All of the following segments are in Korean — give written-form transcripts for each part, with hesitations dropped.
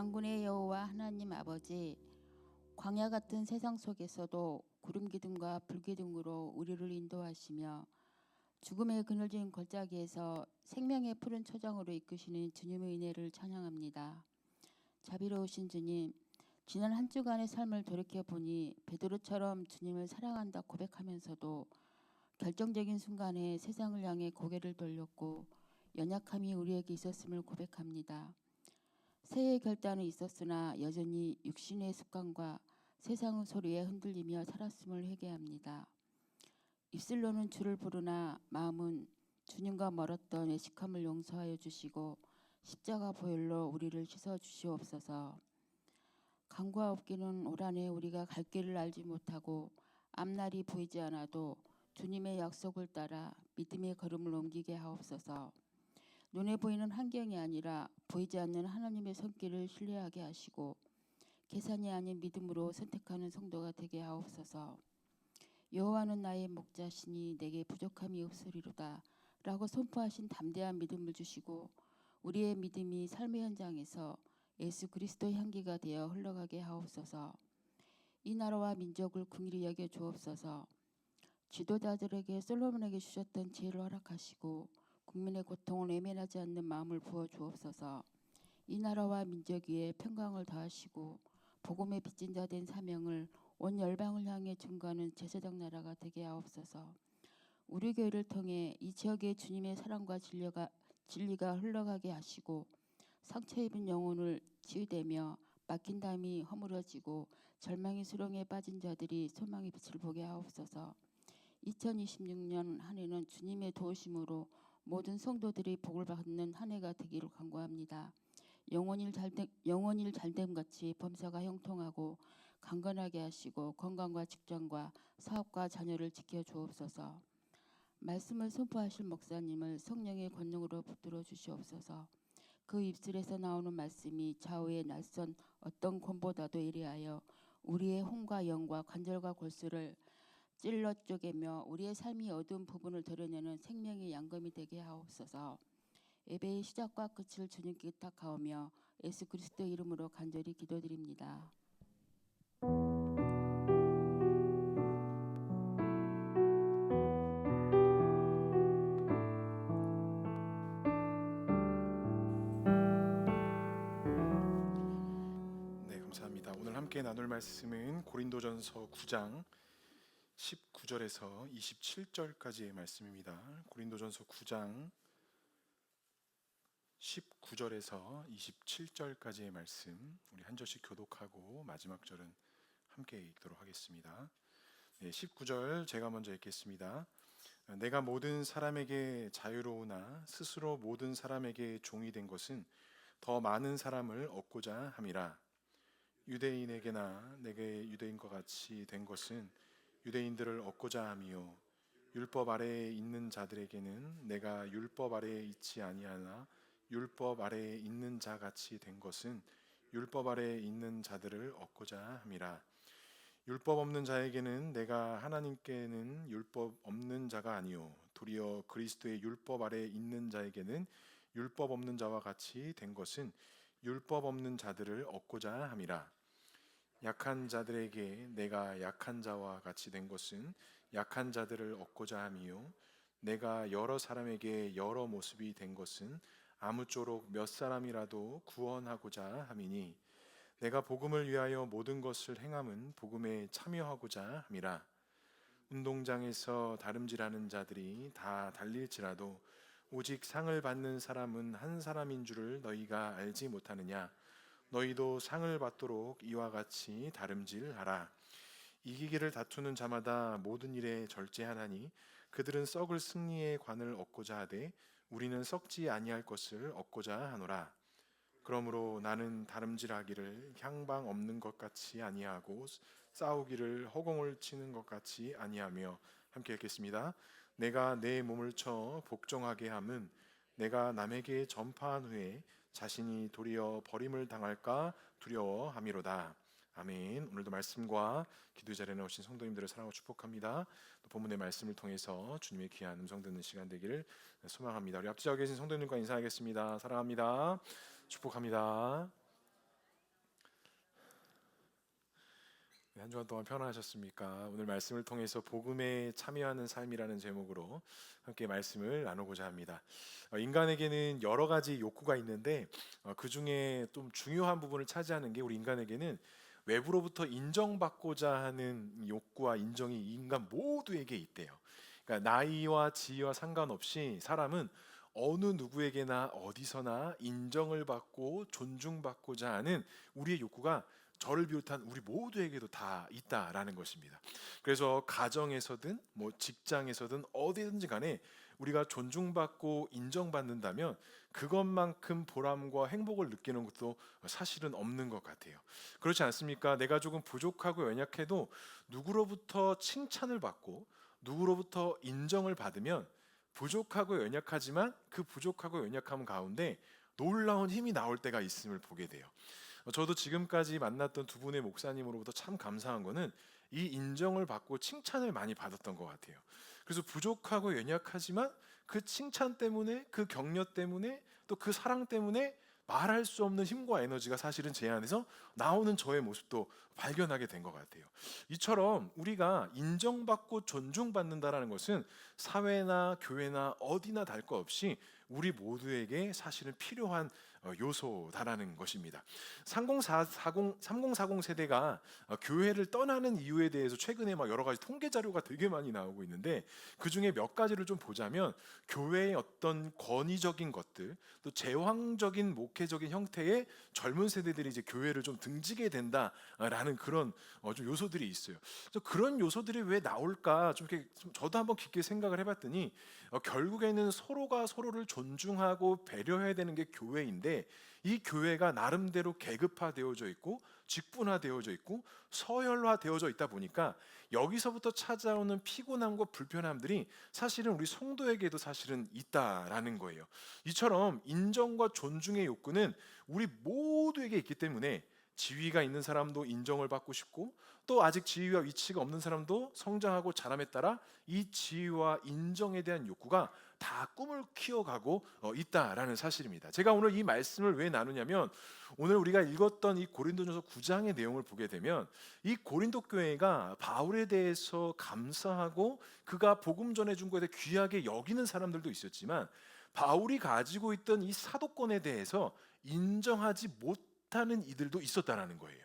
만군의 여호와 하나님 아버지, 광야 같은 세상 속에서도 구름 기둥과 불 기둥으로 우리를 인도하시며 죽음의 그늘진 골짜기에서 생명의 푸른 초장으로 이끄시는 주님의 은혜를 찬양합니다. 자비로우신 주님, 지난 한 주간의 삶을 돌이켜보니 베드로처럼 주님을 사랑한다 고백하면서도 결정적인 순간에 세상을 향해 고개를 돌렸고 연약함이 우리에게 있었음을 고백합니다. 새해의 결단은 있었으나 여전히 육신의 습관과 세상의 소리에 흔들리며 살았음을 회개합니다. 입술로는 주를 부르나 마음은 주님과 멀었던 애식함을 용서하여 주시고 십자가 보혈로 우리를 씻어 주시옵소서. 강과 없기는 올 한해 우리가 갈 길을 알지 못하고 앞날이 보이지 않아도 주님의 약속을 따라 믿음의 걸음을 옮기게 하옵소서. 눈에 보이는 환경이 아니라 보이지 않는 하나님의 손길을 신뢰하게 하시고 계산이 아닌 믿음으로 선택하는 성도가 되게 하옵소서. 여호와는 나의 목자시니 내게 부족함이 없으리로다 라고 선포하신 담대한 믿음을 주시고 우리의 믿음이 삶의 현장에서 예수 그리스도의 향기가 되어 흘러가게 하옵소서. 이 나라와 민족을 긍휼히 여겨 주옵소서. 지도자들에게 솔로몬에게 주셨던 지혜를 허락하시고 국민의 고통을 외면하지 않는 마음을 부어 주옵소서. 이 나라와 민족 위에 평강을 더하시고 복음의 빚진 자 된 사명을 온 열방을 향해 증거하는 제사장 나라가 되게 하옵소서. 우리 교회를 통해 이 지역에 주님의 사랑과 진리가 흘러가게 하시고 상처 입은 영혼을 치유되며 막힌 담이 허물어지고 절망의 수렁에 빠진 자들이 소망의 빛을 보게 하옵소서. 2026년 한 해는 주님의 도우심으로 모든 성도들이 복을 받는 한 해가 되기를 간구합니다. 영혼일 잘됨 같이 범사가 형통하고 강건하게 하시고 건강과 직장과 사업과 자녀를 지켜 주옵소서. 말씀을 선포하실 목사님을 성령의 권능으로 붙들어 주시옵소서. 그 입술에서 나오는 말씀이 좌우의 낯선 어떤 권보다도 예리하여 우리의 혼과 영과 관절과 골수를 찔러 쪼개며 우리의 삶이 어두운 부분을 드러내는 생명의 양검이 되게 하옵소서. 예배의 시작과 끝을 주님께 부탁하오며 예수 그리스도 이름으로 간절히 기도드립니다. 네, 감사합니다. 오늘 함께 나눌 말씀은 고린도전서 9장 19절에서 27절까지의 말씀입니다. 고린도전서 9장 19절에서 27절까지의 말씀, 우리 한 절씩 교독하고 마지막 절은 함께 읽도록 하겠습니다. 네, 19절 제가 먼저 읽겠습니다. 내가 모든 사람에게 자유로우나 스스로 모든 사람에게 종이 된 것은 더 많은 사람을 얻고자 함이라. 유대인에게나 내게 유대인과 같이 된 것은 유대인들을 얻고자 함이요 율법 아래에 있는 자들에게는 내가 율법 아래에 있지 아니하나 율법 아래에 있는 자 같이 된 것은 율법 아래에 있는 자들을 얻고자 함이라. 율법 없는 자에게는 내가 하나님께는 율법 없는 자가 아니요 도리어 그리스도의 율법 아래에 있는 자에게는 율법 없는 자와 같이 된 것은 율법 없는 자들을 얻고자 함이라. 약한 자들에게 내가 약한 자와 같이 된 것은 약한 자들을 얻고자 함이요 내가 여러 사람에게 여러 모습이 된 것은 아무쪼록 몇 사람이라도 구원하고자 함이니 내가 복음을 위하여 모든 것을 행함은 복음에 참여하고자 함이라. 운동장에서 다름질하는 자들이 다 달릴지라도 오직 상을 받는 사람은 한 사람인 줄을 너희가 알지 못하느냐. 너희도 상을 받도록 이와 같이 다름질하라. 이기기를 다투는 자마다 모든 일에 절제하나니 그들은 썩을 승리의 관을 얻고자 하되 우리는 썩지 아니할 것을 얻고자 하노라. 그러므로 나는 다름질하기를 향방 없는 것 같이 아니하고 싸우기를 허공을 치는 것 같이 아니하며, 함께 읽겠습니다. 내가 내 몸을 쳐 복종하게 함은 내가 남에게 전파한 후에 자신이 도리어 버림을 당할까 두려워함이로다. 아멘. 오늘도 말씀과 기도 자리에 오신 성도님들을 사랑하고 축복합니다. 또 본문의 말씀을 통해서 주님의 귀한 음성 듣는 시간 되기를 소망합니다. 우리 앞지어 계신 성도님과 인사하겠습니다. 사랑합니다. 축복합니다. 한 주간 동안 편안하셨습니까? 오늘 말씀을 통해서 복음에 참여하는 삶이라는 제목으로 함께 말씀을 나누고자 합니다. 인간에게는 여러 가지 욕구가 있는데 그 중에 좀 중요한 부분을 차지하는 게 우리 인간에게는 외부로부터 인정받고자 하는 욕구와 인정이 인간 모두에게 있대요. 그러니까 나이와 지위와 상관없이 사람은 어느 누구에게나 어디서나 인정을 받고 존중받고자 하는 우리의 욕구가 저를 비롯한 우리 모두에게도 다 있다라는 것입니다. 그래서 가정에서든 뭐 직장에서든 어디든지 간에 우리가 존중받고 인정받는다면 그것만큼 보람과 행복을 느끼는 것도 사실은 없는 것 같아요. 그렇지 않습니까? 내가 조금 부족하고 연약해도 누구로부터 칭찬을 받고 누구로부터 인정을 받으면 부족하고 연약하지만 그 부족하고 연약함 가운데 놀라운 힘이 나올 때가 있음을 보게 돼요. 저도 지금까지 만났던 두 분의 목사님으로부터 참 감사한 거는 이 인정을 받고 칭찬을 많이 받았던 것 같아요. 그래서 부족하고 연약하지만 그 칭찬 때문에, 그 격려 때문에, 또 그 사랑 때문에 말할 수 없는 힘과 에너지가 사실은 제 안에서 나오는 저의 모습도 발견하게 된 것 같아요. 이처럼 우리가 인정받고 존중받는다라는 것은 사회나 교회나 어디나 달 것 없이 우리 모두에게 사실은 필요한 요소다라는 것입니다. 3040 세대가 교회를 떠나는 이유에 대해서 최근에 막 여러 가지 통계 자료가 되게 많이 나오고 있는데 그 중에 몇 가지를 좀 보자면 교회의 어떤 권위적인 것들, 또 제왕적인 목회적인 형태의 젊은 세대들이 이제 교회를 좀 등지게 된다라는 그런 좀 요소들이 있어요. 그래서 그런 요소들이 왜 나올까 좀 이렇게 저도 한번 깊게 생각을 해봤더니 결국에는 서로가 서로를 존중하고 배려해야 되는 게 교회인데 이 교회가 나름대로 계급화되어져 있고 직분화되어져 있고 서열화되어져 있다 보니까 여기서부터 찾아오는 피곤함과 불편함들이 사실은 우리 성도에게도 사실은 있다라는 거예요. 이처럼 인정과 존중의 욕구는 우리 모두에게 있기 때문에 지위가 있는 사람도 인정을 받고 싶고 또 아직 지위와 위치가 없는 사람도 성장하고 자람에 따라 이 지위와 인정에 대한 욕구가 다 꿈을 키워가고 있다라는 사실입니다. 제가 오늘 이 말씀을 왜 나누냐면 오늘 우리가 읽었던 이 고린도전서 9장의 내용을 보게 되면 이 고린도 교회가 바울에 대해서 감사하고 그가 복음 전해준 것에 귀하게 여기는 사람들도 있었지만 바울이 가지고 있던 이 사도권에 대해서 인정하지 못하는 이들도 있었다라는 거예요.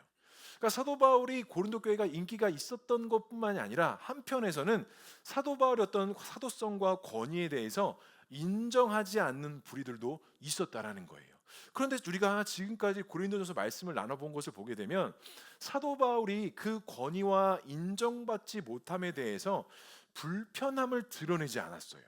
그러니까 사도 바울이 고린도 교회가 인기가 있었던 것뿐만이 아니라 한편에서는 사도 바울의 어떤 사도성과 권위에 대해서 인정하지 않는 부리들도 있었다라는 거예요. 그런데 우리가 지금까지 고린도전서 말씀을 나눠본 것을 보게 되면 사도 바울이 그 권위와 인정받지 못함에 대해서 불편함을 드러내지 않았어요.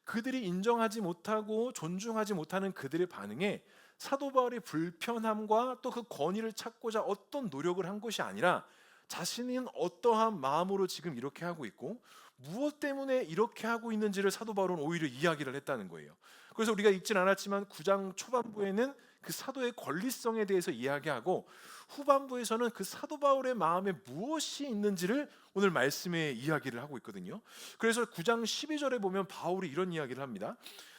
그들이 인정하지 못하고 존중하지 못하는 그들의 반응에 사도 바울의 불편함과 또 그 권위를 찾고자 어떤 노력을 한 것이 아니라 자신은 어떠한 마음으로 지금 이렇게 하고 있고 무엇 때문에 이렇게 하고 있는지를 사도 바울은 오히려 이야기를 했다는 거예요. 그래서 우리가 읽진 않았지만 9장 초반부에는 그 사도의 권리성에 대해서 이야기하고 후반부에서는 그 사도 바울의 마음에 무엇이 있는지를 오늘 말씀에 이야기를 하고 있거든요. 그래서 9장 12절에 보면 바울이 이런 이야기를 합니다.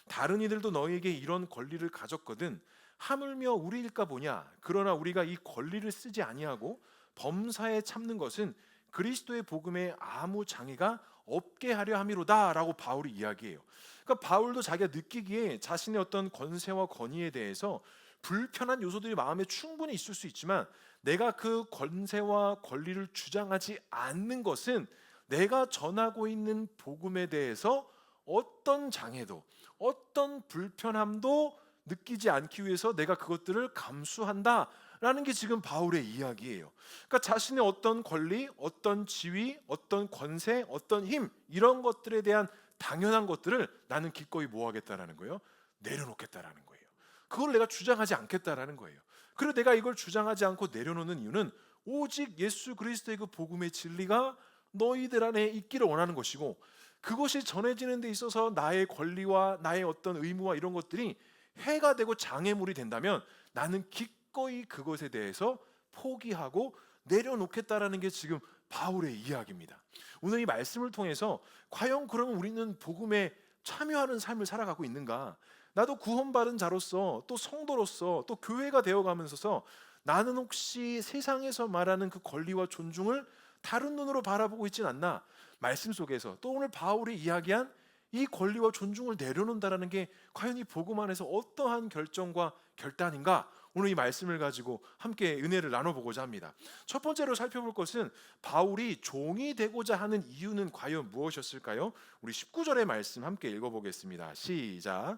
다른 이들도 너희에게 이런 권리를 가졌거든 하물며 우리일까 보냐. 그러나 우리가 이 권리를 쓰지 아니하고 범사에 참는 것은 그리스도의 복음에 아무 장애가 없게 하려 함이로다라고 바울이 이야기해요. 그러니까 바울도 자기가 느끼기에 자신의 어떤 권세와 권위에 대해서 불편한 요소들이 마음에 충분히 있을 수 있지만 내가 그 권세와 권리를 주장하지 않는 것은 내가 전하고 있는 복음에 대해서 어떤 장애도 어떤 불편함도 느끼지 않기 위해서 내가 그것들을 감수한다라는 게 지금 바울의 이야기예요. 그러니까 자신의 어떤 권리, 어떤 지위, 어떤 권세, 어떤 힘 이런 것들에 대한 당연한 것들을 나는 기꺼이 뭐 하겠다라는 거예요? 내려놓겠다라는 거예요. 그걸 내가 주장하지 않겠다라는 거예요. 그리고 내가 이걸 주장하지 않고 내려놓는 이유는 오직 예수 그리스도의 그 복음의 진리가 너희들 안에 있기를 원하는 것이고 그것이 전해지는 데 있어서 나의 권리와 나의 어떤 의무와 이런 것들이 해가 되고 장애물이 된다면 나는 기꺼이 그것에 대해서 포기하고 내려놓겠다라는 게 지금 바울의 이야기입니다. 오늘 이 말씀을 통해서 과연 그러면 우리는 복음에 참여하는 삶을 살아가고 있는가? 나도 구원받은 자로서 또 성도로서 또 교회가 되어가면서 나는 혹시 세상에서 말하는 그 권리와 존중을 다른 눈으로 바라보고 있진 않나? 말씀 속에서 또 오늘 바울이 이야기한 이 권리와 존중을 내려놓는다라는 게 과연 이 복음 안에서 어떠한 결정과 결단인가? 오늘 이 말씀을 가지고 함께 은혜를 나눠보고자 합니다. 첫 번째로 살펴볼 것은 바울이 종이 되고자 하는 이유는 과연 무엇이었을까요? 우리 19절의 말씀 함께 읽어보겠습니다. 시작.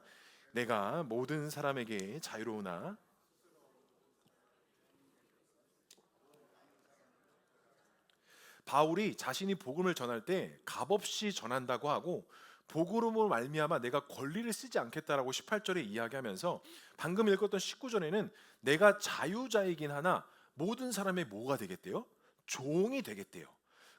내가 모든 사람에게 자유로우나 바울이 자신이 복음을 전할 때 값없이 전한다고 하고 복음으로 말미암아 내가 권리를 쓰지 않겠다라고 18절에 이야기하면서 방금 읽었던 19절에는 내가 자유자이긴 하나 모든 사람의 뭐가 되겠대요? 종이 되겠대요.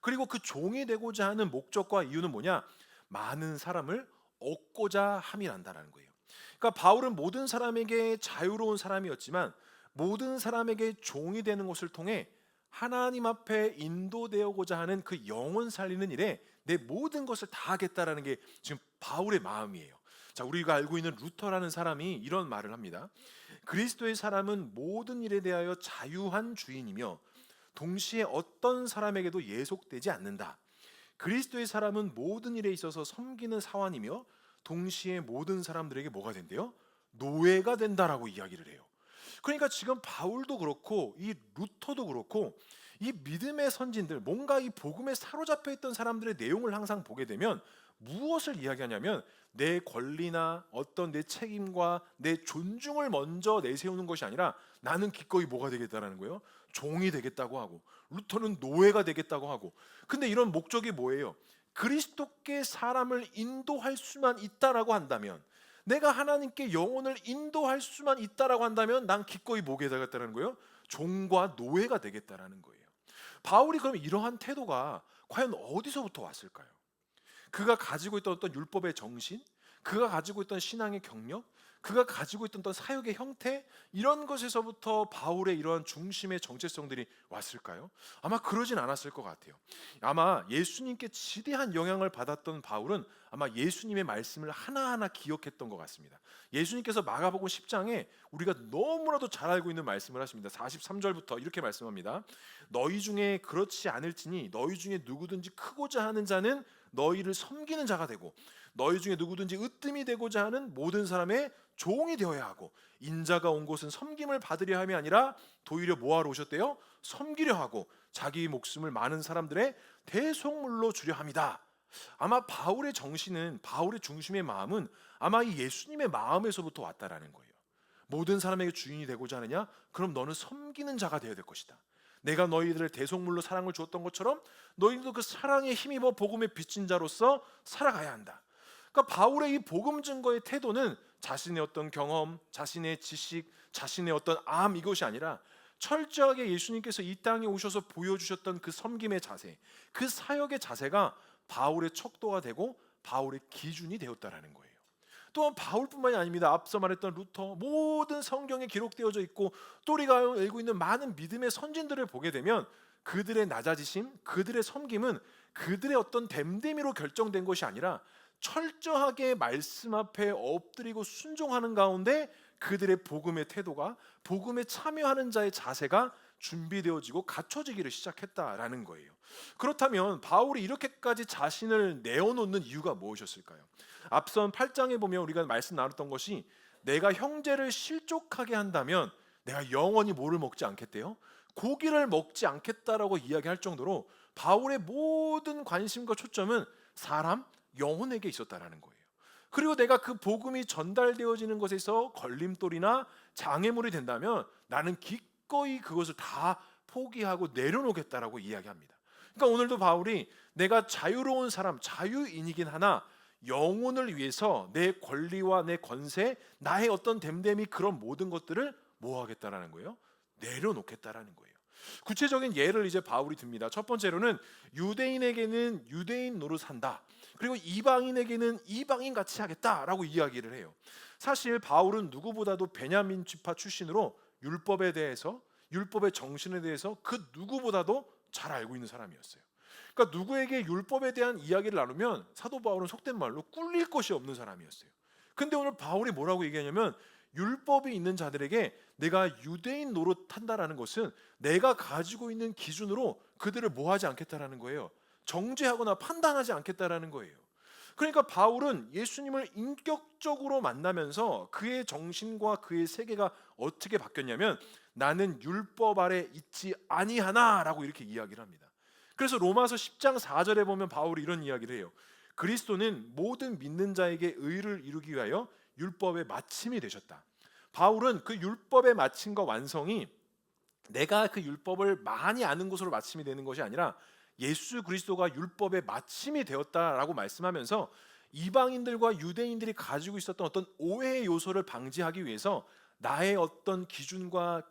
그리고 그 종이 되고자 하는 목적과 이유는 뭐냐? 많은 사람을 얻고자 함이란다라는 거예요. 그러니까 바울은 모든 사람에게 자유로운 사람이었지만 모든 사람에게 종이 되는 것을 통해 하나님 앞에 인도되고자 하는 그 영혼 살리는 일에 내 모든 것을 다 하겠다라는 게 지금 바울의 마음이에요. 자, 우리가 알고 있는 루터라는 사람이 이런 말을 합니다. 그리스도의 사람은 모든 일에 대하여 자유한 주인이며 동시에 어떤 사람에게도 예속되지 않는다. 그리스도의 사람은 모든 일에 있어서 섬기는 사환이며 동시에 모든 사람들에게 뭐가 된대요? 노예가 된다라고 이야기를 해요. 그러니까 지금 바울도 그렇고 이 루터도 그렇고 이 믿음의 선진들, 뭔가 이 복음에 사로잡혀 있던 사람들의 내용을 항상 보게 되면 무엇을 이야기하냐면 내 권리나 어떤 내 책임과 내 존중을 먼저 내세우는 것이 아니라 나는 기꺼이 뭐가 되겠다라는 거예요? 종이 되겠다고 하고, 루터는 노예가 되겠다고 하고. 근데 이런 목적이 뭐예요? 그리스도께 사람을 인도할 수만 있다라고 한다면, 내가 하나님께 영혼을 인도할 수만 있다라고 한다면 난 기꺼이 뭐게 되겠다는 거예요? 종과 노예가 되겠다라는 거예요. 바울이 그럼 이러한 태도가 과연 어디서부터 왔을까요? 그가 가지고 있던 어떤 율법의 정신, 그가 가지고 있던 신앙의 경력, 그가 가지고 있던 어떤 사역의 형태, 이런 것에서부터 바울의 이러한 중심의 정체성들이 왔을까요? 아마 그러진 않았을 것 같아요. 아마 예수님께 지대한 영향을 받았던 바울은 아마 예수님의 말씀을 하나하나 기억했던 것 같습니다. 예수님께서 마가복음 10장에 우리가 너무나도 잘 알고 있는 말씀을 하십니다. 43절부터 이렇게 말씀합니다. 너희 중에 그렇지 않을지니 너희 중에 누구든지 크고자 하는 자는 너희를 섬기는 자가 되고 너희 중에 누구든지 으뜸이 되고자 하는 모든 사람의 종이 되어야 하고 인자가 온 곳은 섬김을 받으려 함이 아니라 도리어 뭐하러 오셨대요? 섬기려 하고 자기 목숨을 많은 사람들의 대속물로 주려 함이다. 아마 바울의 정신은, 바울의 중심의 마음은 아마 이 예수님의 마음에서부터 왔다라는 거예요. 모든 사람에게 주인이 되고자 하느냐? 그럼 너는 섬기는 자가 되어야 될 것이다. 내가 너희들을 대속물로 사랑을 주었던 것처럼 너희들도 그 사랑에 힘입어 복음의 빚진 자로서 살아가야 한다. 그러니까 바울의 이 복음 증거의 태도는 자신의 어떤 경험, 자신의 지식, 자신의 어떤 암, 이것이 아니라 철저하게 예수님께서 이 땅에 오셔서 보여주셨던 그 섬김의 자세, 그 사역의 자세가 바울의 척도가 되고 바울의 기준이 되었다라는 거예요. 또한 바울뿐만이 아닙니다. 앞서 말했던 루터, 모든 성경에 기록되어져 있고 또 우리가 알고 있는 많은 믿음의 선진들을 보게 되면 그들의 낮아지심, 그들의 섬김은 그들의 어떤 됨됨이로 결정된 것이 아니라 철저하게 말씀 앞에 엎드리고 순종하는 가운데 그들의 복음의 태도가, 복음에 참여하는 자의 자세가 준비되어지고 갖춰지기를 시작했다라는 거예요. 그렇다면 바울이 이렇게까지 자신을 내어놓는 이유가 무엇이었을까요? 앞선 8장에 보면 우리가 말씀 나눴던 것이 내가 형제를 실족하게 한다면 내가 영원히 뭐를 먹지 않겠대요? 고기를 먹지 않겠다라고 이야기할 정도로 바울의 모든 관심과 초점은 사람, 영혼에게 있었다라는 거예요. 그리고 내가 그 복음이 전달되어지는 것에서 걸림돌이나 장애물이 된다면 나는 기꺼이 그것을 다 포기하고 내려놓겠다라고 이야기합니다. 그러니까 오늘도 바울이 내가 자유로운 사람, 자유인이긴 하나 영혼을 위해서 내 권리와 내 권세, 나의 어떤 됨됨이 그런 모든 것들을 뭐 하겠다라는 거예요? 내려놓겠다라는 거예요. 구체적인 예를 이제 바울이 듭니다. 첫 번째로는 유대인에게는 유대인 노릇한다. 그리고 이방인에게는 이방인 같이 하겠다라고 이야기를 해요. 사실 바울은 누구보다도 베냐민 지파 출신으로 율법에 대해서, 율법의 정신에 대해서 그 누구보다도 잘 알고 있는 사람이었어요. 그러니까 누구에게 율법에 대한 이야기를 나누면 사도 바울은 속된 말로 꿀릴 것이 없는 사람이었어요. 근데 오늘 바울이 뭐라고 얘기하냐면 율법이 있는 자들에게 내가 유대인 노릇한다라는 것은 내가 가지고 있는 기준으로 그들을 뭐하지 않겠다라는 거예요. 정죄하거나 판단하지 않겠다라는 거예요. 그러니까 바울은 예수님을 인격적으로 만나면서 그의 정신과 그의 세계가 어떻게 바뀌었냐면 나는 율법 아래 있지 아니하나라고 이렇게 이야기를 합니다. 그래서 로마서 10장 4절에 보면 바울이 이런 이야기를 해요. 그리스도는 모든 믿는 자에게 의를 이루기 위하여 율법의 마침이 되셨다. 바울은 그 율법의 마침과 완성이 내가 그 율법을 많이 아는 것으로 마침이 되는 것이 아니라 예수 그리스도가 율법의 마침이 되었다라고 말씀하면서 이방인들과 유대인들이 가지고 있었던 어떤 오해의 요소를 방지하기 위해서 나의 어떤 기준과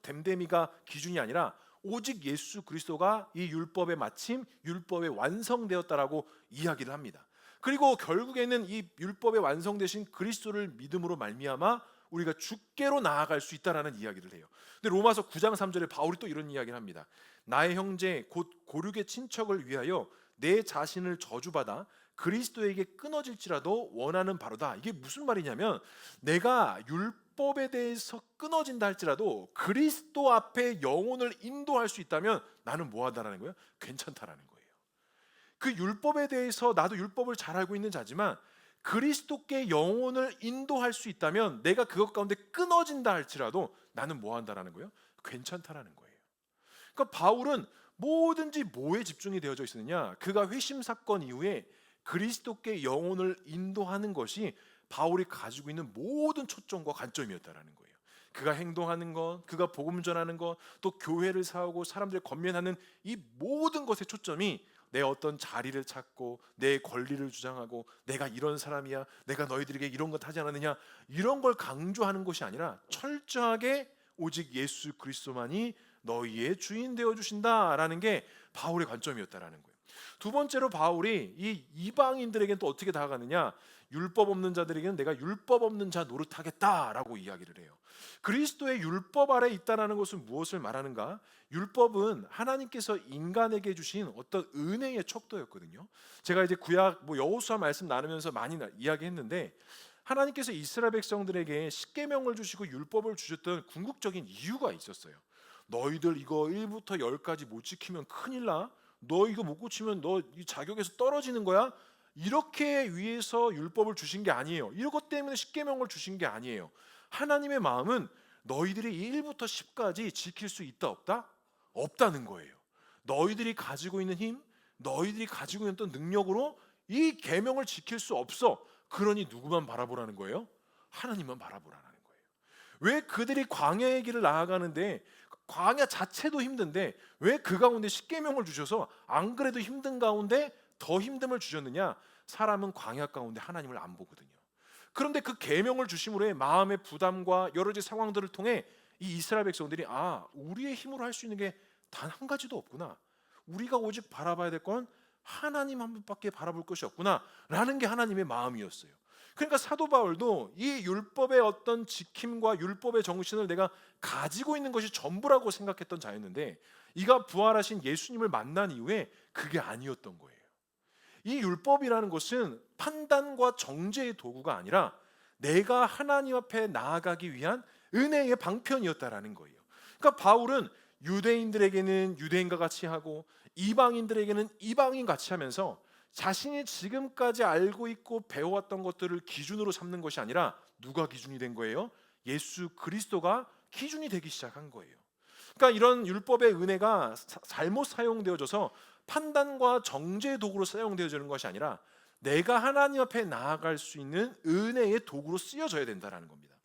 됨됨이가 기준이 아니라 오직 예수 그리스도가 이 율법의 마침, 율법의 완성되었다라고 이야기를 합니다. 그리고 결국에는 이 율법의 완성되신 그리스도를 믿음으로 말미암아 우리가 주께로 나아갈 수 있다라는 이야기를 해요. 근데 로마서 9장 3절에 바울이 또 이런 이야기를 합니다. 나의 형제 곧 고륙의 친척을 위하여 내 자신을 저주받아 그리스도에게 끊어질지라도 원하는 바로다. 이게 무슨 말이냐면 내가 율법에 대해서 끊어진다 할지라도 그리스도 앞에 영혼을 인도할 수 있다면 나는 뭐하다라는 거예요? 괜찮다라는 거예요. 그 율법에 대해서 나도 율법을 잘 알고 있는 자지만 그리스도께 영혼을 인도할 수 있다면 내가 그것 가운데 끊어진다 할지라도 나는 뭐한다라는 거예요? 괜찮다라는 거예요. 그러니까 바울은 뭐든지 뭐에 집중이 되어져 있었느냐? 그가 회심 사건 이후에 그리스도께 영혼을 인도하는 것이 바울이 가지고 있는 모든 초점과 관점이었다라는 거예요. 그가 행동하는 것, 그가 복음 전하는 것, 또 교회를 세우고 사람들을 권면하는 이 모든 것의 초점이 내 어떤 자리를 찾고 내 권리를 주장하고 내가 이런 사람이야, 내가 너희들에게 이런 것 하지 않았느냐, 이런 걸 강조하는 것이 아니라 철저하게 오직 예수 그리스도만이 너희의 주인 되어 주신다라는 게 바울의 관점이었다라는 거예요. 두 번째로 바울이 이 이방인들에게는 또 어떻게 다가가느냐? 율법 없는 자들에게는 내가 율법 없는 자 노릇하겠다라고 이야기를 해요. 그리스도의 율법 아래 있다라는 것은 무엇을 말하는가? 율법은 하나님께서 인간에게 주신 어떤 은혜의 척도였거든요. 제가 이제 구약 여호수아 말씀 나누면서 많이 이야기했는데 하나님께서 이스라엘 백성들에게 십계명을 주시고 율법을 주셨던 궁극적인 이유가 있었어요. 너희들 이거 1부터 10까지 못 지키면 큰일 나. 너 이거 못 고치면 너 이 자격에서 떨어지는 거야. 이렇게 위해서 율법을 주신 게 아니에요. 이것 때문에 십계명을 주신 게 아니에요. 하나님의 마음은 너희들이 1부터 10까지 지킬 수 있다 없다? 없다는 거예요. 너희들이 가지고 있는 힘, 너희들이 가지고 있는 어떤 능력으로 이 계명을 지킬 수 없어. 그러니 누구만 바라보라는 거예요? 하나님만 바라보라는 거예요. 왜 그들이 광야의 길을 나아가는데 광야 자체도 힘든데 왜 그 가운데 십계명을 주셔서 안 그래도 힘든 가운데 더 힘듦을 주셨느냐? 사람은 광야 가운데 하나님을 안 보거든요. 그런데 그 계명을 주심으로 마음의 부담과 여러 가지 상황들을 통해 이 이스라엘 백성들이 우리의 힘으로 할 수 있는 게 단 한 가지도 없구나. 우리가 오직 바라봐야 될 건 하나님 한 분밖에 바라볼 것이 없구나 라는 게 하나님의 마음이었어요. 그러니까 사도 바울도 이 율법의 어떤 지킴과 율법의 정신을 내가 가지고 있는 것이 전부라고 생각했던 자였는데 이가 부활하신 예수님을 만난 이후에 그게 아니었던 거예요. 이 율법이라는 것은 판단과 정죄의 도구가 아니라 내가 하나님 앞에 나아가기 위한 은혜의 방편이었다라는 거예요. 그러니까 바울은 유대인들에게는 유대인과 같이 하고 이방인들에게는 이방인 같이 하면서 자신이 지금까지 알고 있고 배워왔던 것들을 기준으로 삼는 것이 아니라 누가 기준이 된 거예요? 예수 그리스도가 기준이 되기 시작한 거예요. 그러니까 이런 율법의 은혜가 잘못 사용되어져서 판단과 정죄의 도구로 사용되어지는 것이 아니라 내가 하나님 앞에 나아갈 수 있는 은혜의 도구로 쓰여져야 된다는 겁니다.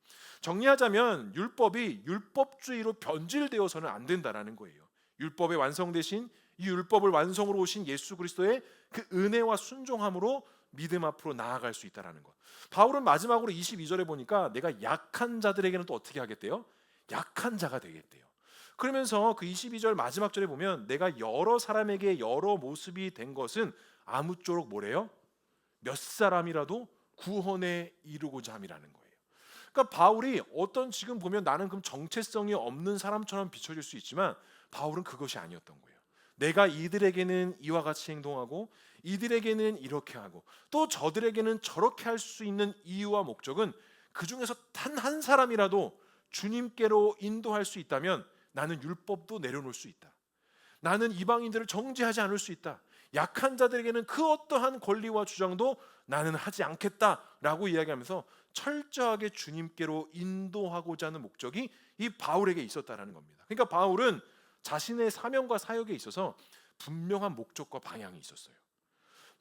정리하자면 율법이 율법주의로 변질되어서는 안 된다는 거예요. 율법의 완성되신 이 율법을 완성으로 오신 예수 그리스도의 그 은혜와 순종함으로 믿음 앞으로 나아갈 수 있다는 것. 바울은 마지막으로 22절에 보니까 내가 약한 자들에게는 또 어떻게 하겠대요? 약한 자가 되겠대요. 그러면서 그 22절 마지막 절에 보면 내가 여러 사람에게 여러 모습이 된 것은 아무쪼록 뭐래요? 몇 사람이라도 구원에 이르고자 함이라는 거예요. 그러니까 바울이 어떤 지금 보면 나는 그럼 정체성이 없는 사람처럼 비춰질 수 있지만 바울은 그것이 아니었던 거예요. 내가 이들에게는 이와 같이 행동하고 이들에게는 이렇게 하고 또 저들에게는 저렇게 할 수 있는 이유와 목적은 그 중에서 단 한 사람이라도 주님께로 인도할 수 있다면 나는 율법도 내려놓을 수 있다. 나는 이방인들을 정죄하지 않을 수 있다. 약한 자들에게는 그 어떠한 권리와 주장도 나는 하지 않겠다라고 이야기하면서 철저하게 주님께로 인도하고자 하는 목적이 이 바울에게 있었다라는 겁니다. 그러니까 바울은 자신의 사명과 사역에 있어서 분명한 목적과 방향이 있었어요.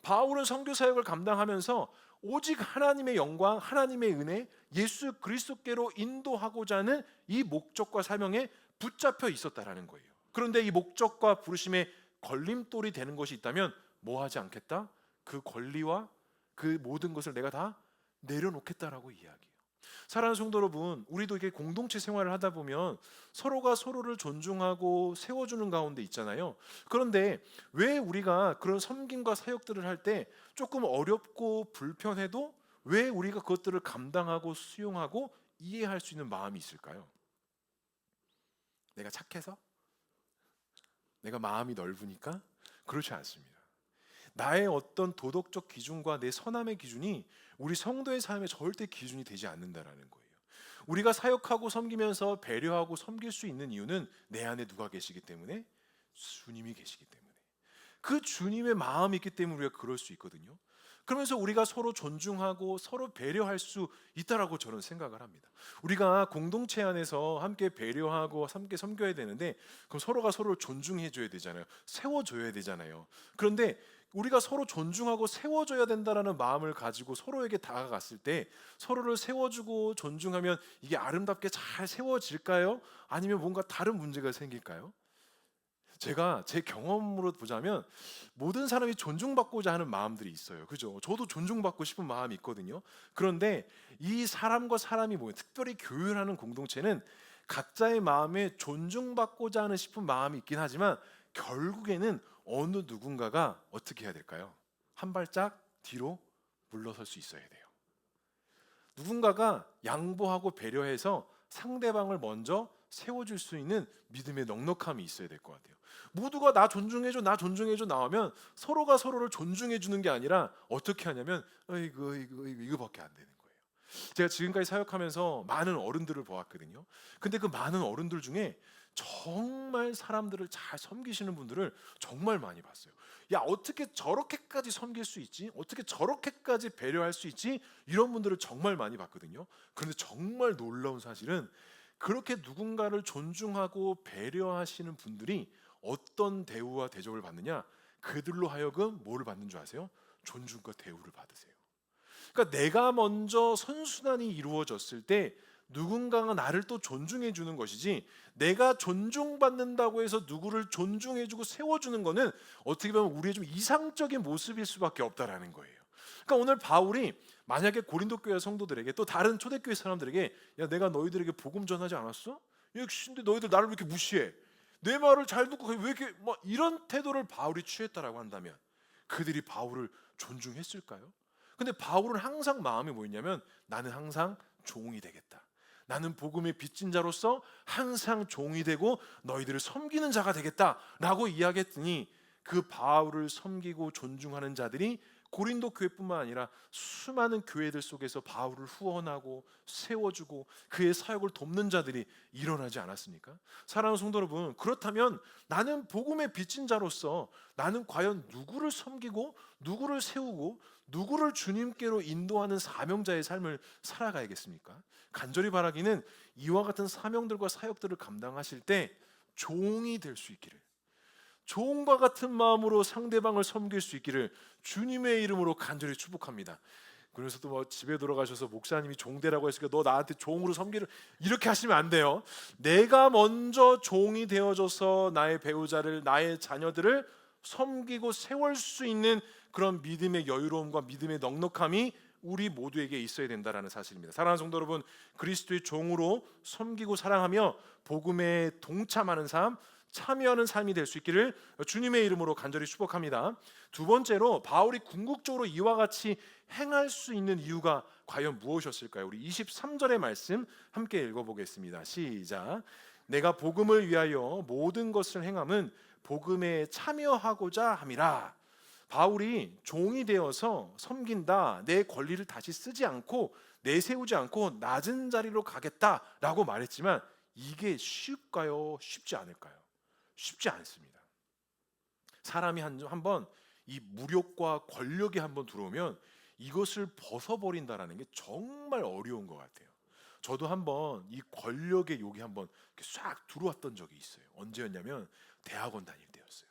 바울은 선교 사역을 감당하면서 오직 하나님의 영광, 하나님의 은혜, 예수 그리스도께로 인도하고자 하는 이 목적과 사명에 붙잡혀 있었다라는 거예요. 그런데 이 목적과 부르심에 걸림돌이 되는 것이 있다면 뭐 하지 않겠다? 그 권리와 그 모든 것을 내가 다 내려놓겠다라고 이야기해요. 사랑하는 성도 여러분, 우리도 이게 공동체 생활을 하다 보면 서로가 서로를 존중하고 세워주는 가운데 있잖아요. 그런데 왜 우리가 그런 섬김과 사역들을 할 때 조금 어렵고 불편해도 왜 우리가 그것들을 감당하고 수용하고 이해할 수 있는 마음이 있을까요? 내가 착해서? 내가 마음이 넓으니까? 그렇지 않습니다. 나의 어떤 도덕적 기준과 내 선함의 기준이 우리 성도의 삶에 절대 기준이 되지 않는다라는 거예요. 우리가 사역하고 섬기면서 배려하고 섬길 수 있는 이유는 내 안에 누가 계시기 때문에? 주님이 계시기 때문에. 그 주님의 마음이 있기 때문에 우리가 그럴 수 있거든요. 그러면서 우리가 서로 존중하고 서로 배려할 수 있다라고 저는 생각을 합니다. 우리가 공동체 안에서 함께 배려하고 함께 섬겨야 되는데 그럼 서로가 서로를 존중해 줘야 되잖아요. 세워줘야 되잖아요. 그런데 우리가 서로 존중하고 세워줘야 된다라는 마음을 가지고 서로에게 다가갔을 때 서로를 세워주고 존중하면 이게 아름답게 잘 세워질까요? 아니면 뭔가 다른 문제가 생길까요? 제가 제 경험으로 보자면 모든 사람이 존중받고자 하는 마음들이 있어요. 그죠? 저도 존중받고 싶은 마음이 있거든요. 그런데 이 사람과 사람이 모여 특별히 교회라는 공동체는 각자의 마음에 존중받고자 하는 싶은 마음이 있긴 하지만 결국에는 어느 누군가가 어떻게 해야 될까요? 한 발짝 뒤로 물러설 수 있어야 돼요. 누군가가 양보하고 배려해서 상대방을 먼저 세워줄 수 있는 믿음의 넉넉함이 있어야 될 것 같아요. 모두가 나 존중해줘, 나 존중해줘 나오면 서로가 서로를 존중해주는 게 아니라 어떻게 하냐면 이거밖에 안 되는 거예요. 제가 지금까지 사역하면서 많은 어른들을 보았거든요. 근데 그 많은 어른들 중에 정말 사람들을 잘 섬기시는 분들을 정말 많이 봤어요. 야, 어떻게 저렇게까지 섬길 수 있지? 어떻게 저렇게까지 배려할 수 있지? 이런 분들을 정말 많이 봤거든요. 그런데 정말 놀라운 사실은 그렇게 누군가를 존중하고 배려하시는 분들이 어떤 대우와 대접을 받느냐? 그들로 하여금 뭐를 받는 줄 아세요? 존중과 대우를 받으세요. 그러니까 내가 먼저 선순환이 이루어졌을 때 누군가가 나를 또 존중해 주는 것이지 내가 존중받는다고 해서 누구를 존중해 주고 세워주는 거는 어떻게 보면 우리의 좀 이상적인 모습일 수밖에 없다라는 거예요. 그러니까 오늘 바울이 만약에 고린도 교회 성도들에게 또 다른 초대교회 사람들에게 야, 내가 너희들에게 복음 전하지 않았어? 근데 너희들 나를 왜 이렇게 무시해? 내 말을 잘 듣고 왜 이렇게 이런 태도를 바울이 취했다라고 한다면 그들이 바울을 존중했을까요? 근데 바울은 항상 마음이 뭐였냐면 나는 항상 종이 되겠다. 나는 복음의 빚진 자로서 항상 종이 되고 너희들을 섬기는 자가 되겠다라고 이야기했더니 그 바울을 섬기고 존중하는 자들이 고린도 교회뿐만 아니라 수많은 교회들 속에서 바울을 후원하고 세워주고 그의 사역을 돕는 자들이 일어나지 않았습니까? 사랑하는 성도 여러분, 그렇다면 나는 복음의 빚진 자로서 나는 과연 누구를 섬기고 누구를 세우고 누구를 주님께로 인도하는 사명자의 삶을 살아가야겠습니까? 간절히 바라기는 이와 같은 사명들과 사역들을 감당하실 때 종이 될 수 있기를, 종과 같은 마음으로 상대방을 섬길 수 있기를 주님의 이름으로 간절히 축복합니다. 그래서 또 집에 돌아가셔서 목사님이 종되라고 했으니까 너 나한테 종으로 섬기를 이렇게 하시면 안 돼요. 내가 먼저 종이 되어줘서 나의 배우자를, 나의 자녀들을 섬기고 세울 수 있는 그런 믿음의 여유로움과 믿음의 넉넉함이 우리 모두에게 있어야 된다라는 사실입니다. 사랑하는 성도 여러분, 그리스도의 종으로 섬기고 사랑하며 복음에 동참하는 삶, 참여하는 삶이 될 수 있기를 주님의 이름으로 간절히 축복합니다. 두 번째로 바울이 궁극적으로 이와 같이 행할 수 있는 이유가 과연 무엇이었을까요? 우리 23절의 말씀 함께 읽어보겠습니다. 시작. 내가 복음을 위하여 모든 것을 행함은 복음에 참여하고자 함이라. 바울이 종이 되어서 섬긴다, 내 권리를 다시 쓰지 않고 내세우지 않고 낮은 자리로 가겠다라고 말했지만 이게 쉽까요? 쉽지 않을까요? 쉽지 않습니다. 사람이 한번 이 무력과 권력이 한번 들어오면 이것을 벗어버린다라는 게 정말 어려운 것 같아요. 저도 한번 이 권력의 욕이 한번 싹 들어왔던 적이 있어요. 언제였냐면 대학원 다닐 때였어요.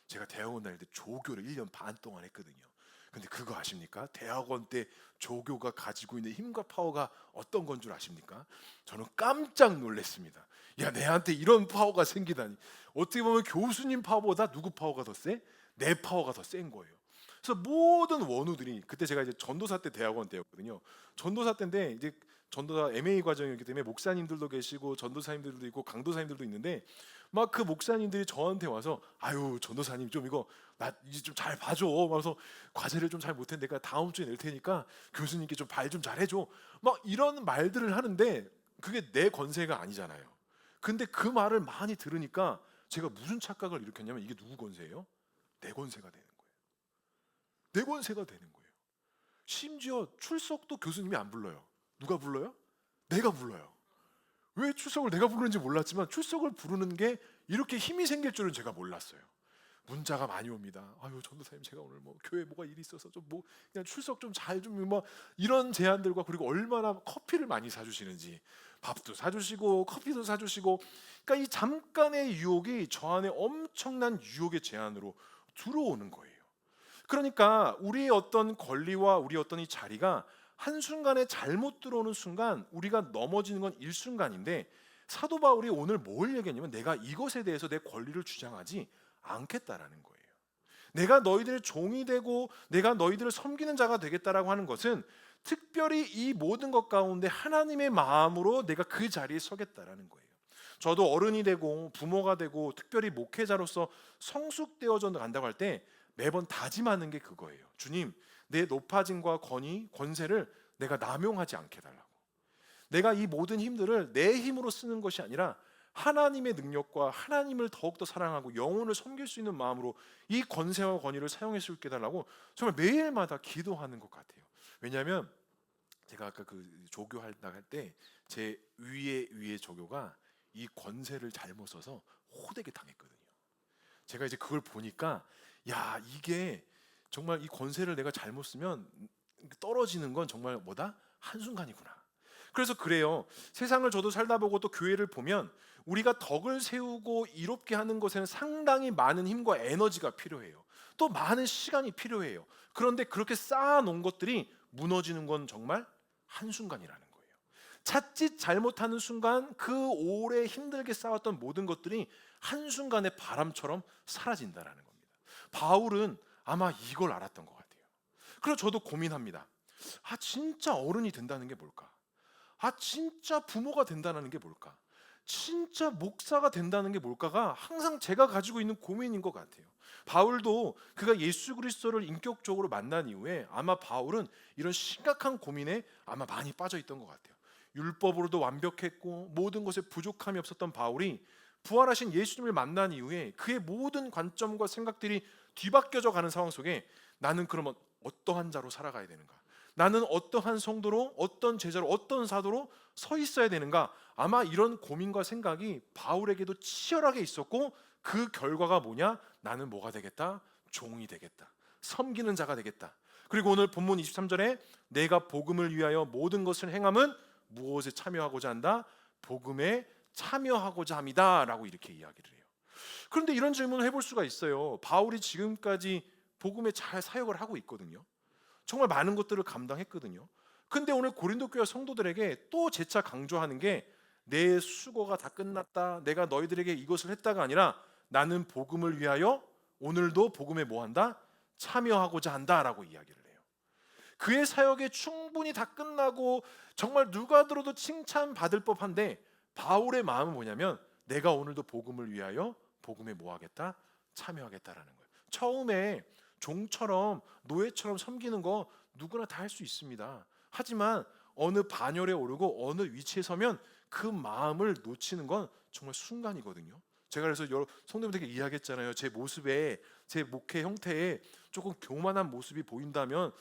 제가 대학원 다닐 때 조교를 1년 반 동안 했거든요. 근데 그거 아십니까? 대학원 때 조교가 가지고 있는 힘과 파워가 어떤 건 줄 아십니까? 저는 깜짝 놀랐습니다. 야, 내한테 이런 파워가 생기다니. 어떻게 보면 교수님 파워보다 누구 파워가 더 세? 내 파워가 더 센 거예요. 그래서 모든 원우들이, 그때 제가 이제 전도사 때 대학원 때였거든요. 전도사 때인데 이제 전도사 MA 과정이기 때문에 목사님들도 계시고 전도사님들도 있고 강도사님들도 있는데 막 그 목사님들이 저한테 와서 아유 전도사님 좀 이거 나 이제 좀 잘 봐줘. 그래서 과제를 좀 잘 못했는데 내가 다음 주에 낼 테니까 교수님께 좀 발 좀 잘 해줘. 막 이런 말들을 하는데 그게 내 권세가 아니잖아요. 근데 그 말을 많이 들으니까 제가 무슨 착각을 일으켰냐면 이게 누구 권세예요? 내 권세가 되는 거예요. 내 권세가 되는 거예요. 심지어 출석도 교수님이 안 불러요. 누가 불러요? 내가 불러요. 왜 출석을 내가 부르는지 몰랐지만 출석을 부르는 게 이렇게 힘이 생길 줄은 제가 몰랐어요. 문자가 많이 옵니다. 아유 전도사님 제가 오늘 뭐 교회 뭐가 일이 있어서 좀 뭐 그냥 출석 좀 잘 좀 뭐 이런 제안들과 그리고 얼마나 커피를 많이 사주시는지 밥도 사주시고 커피도 사주시고 그러니까 이 잠깐의 유혹이 저 안에 엄청난 유혹의 제안으로 들어오는 거예요. 그러니까 우리의 어떤 권리와 우리의 어떤 이 자리가 한순간에 잘못 들어오는 순간 우리가 넘어지는 건 일순간인데 사도 바울이 오늘 뭘 얘기했냐면 내가 이것에 대해서 내 권리를 주장하지 않겠다라는 거예요. 내가 너희들의 종이 되고 내가 너희들을 섬기는 자가 되겠다라고 하는 것은 특별히 이 모든 것 가운데 하나님의 마음으로 내가 그 자리에 서겠다라는 거예요. 저도 어른이 되고 부모가 되고 특별히 목회자로서 성숙되어져 간다고 할 때 매번 다짐하는 게 그거예요. 주님, 내 높아짐과 권위, 권세를 내가 남용하지 않게 달라고. 내가 이 모든 힘들을 내 힘으로 쓰는 것이 아니라 하나님의 능력과 하나님을 더욱더 사랑하고 영혼을 섬길 수 있는 마음으로 이 권세와 권위를 사용할 수 있게 달라고 정말 매일마다 기도하는 것 같아요. 왜냐하면 제가 아까 그 조교할 때 제 위의 조교가 이 권세를 잘못 써서 호되게 당했거든요. 제가 이제 그걸 보니까 야 이게 정말 이 권세를 내가 잘못 쓰면 떨어지는 건 정말 뭐다? 한순간이구나. 그래서 그래요. 세상을 저도 살다 보고 또 교회를 보면 우리가 덕을 세우고 이롭게 하는 것에는 상당히 많은 힘과 에너지가 필요해요. 또 많은 시간이 필요해요. 그런데 그렇게 쌓아놓은 것들이 무너지는 건 정말 한순간이라는 거예요. 자칫 잘못하는 순간 그 오래 힘들게 쌓았던 모든 것들이 한순간에 바람처럼 사라진다라는 겁니다. 바울은 아마 이걸 알았던 것 같아요. 그래서 저도 고민합니다. 아 진짜 어른이 된다는 게 뭘까? 아 진짜 부모가 된다는 게 뭘까? 진짜 목사가 된다는 게 뭘까가 항상 제가 가지고 있는 고민인 것 같아요. 바울도 그가 예수 그리스도를 인격적으로 만난 이후에 아마 바울은 이런 심각한 고민에 아마 많이 빠져 있던 것 같아요. 율법으로도 완벽했고 모든 것에 부족함이 없었던 바울이 부활하신 예수님을 만난 이후에 그의 모든 관점과 생각들이 뒤바뀌어져 가는 상황 속에 나는 그러면 어떠한 자로 살아가야 되는가? 나는 어떠한 성도로, 어떤 제자로, 어떤 사도로 서 있어야 되는가? 아마 이런 고민과 생각이 바울에게도 치열하게 있었고 그 결과가 뭐냐? 나는 뭐가 되겠다? 종이 되겠다. 섬기는 자가 되겠다. 그리고 오늘 본문 23절에 내가 복음을 위하여 모든 것을 행함은 무엇에 참여하고자 한다? 복음에 참여하고자 합니다 라고 이렇게 이야기를 해요. 그런데 이런 질문을 해볼 수가 있어요. 바울이 지금까지 복음에 잘 사역을 하고 있거든요. 정말 많은 것들을 감당했거든요. 근데 오늘 고린도 교회 성도들에게 또 재차 강조하는 게 내 수고가 다 끝났다. 내가 너희들에게 이것을 했다가 아니라 나는 복음을 위하여 오늘도 복음에 뭐 한다? 참여하고자 한다라고 이야기를 해요. 그의 사역에 충분히 다 끝나고 정말 누가 들어도 칭찬받을 법한데 바울의 마음은 뭐냐면 내가 오늘도 복음을 위하여 복음에 뭐 하겠다? 참여하겠다라는 거예요. 처음에 종처럼 노예처럼 섬기는 거 누구나 다 할 수 있습니다. 하지만 어느 반열에 오르고 어느 위치에 서면 그 마음을 놓치는 건 정말 순간이거든요. 제가 그래서 성도님들에게 이야기했잖아요. 제 모습에 제 목회 형태에 조금 교만한 모습이 보인다면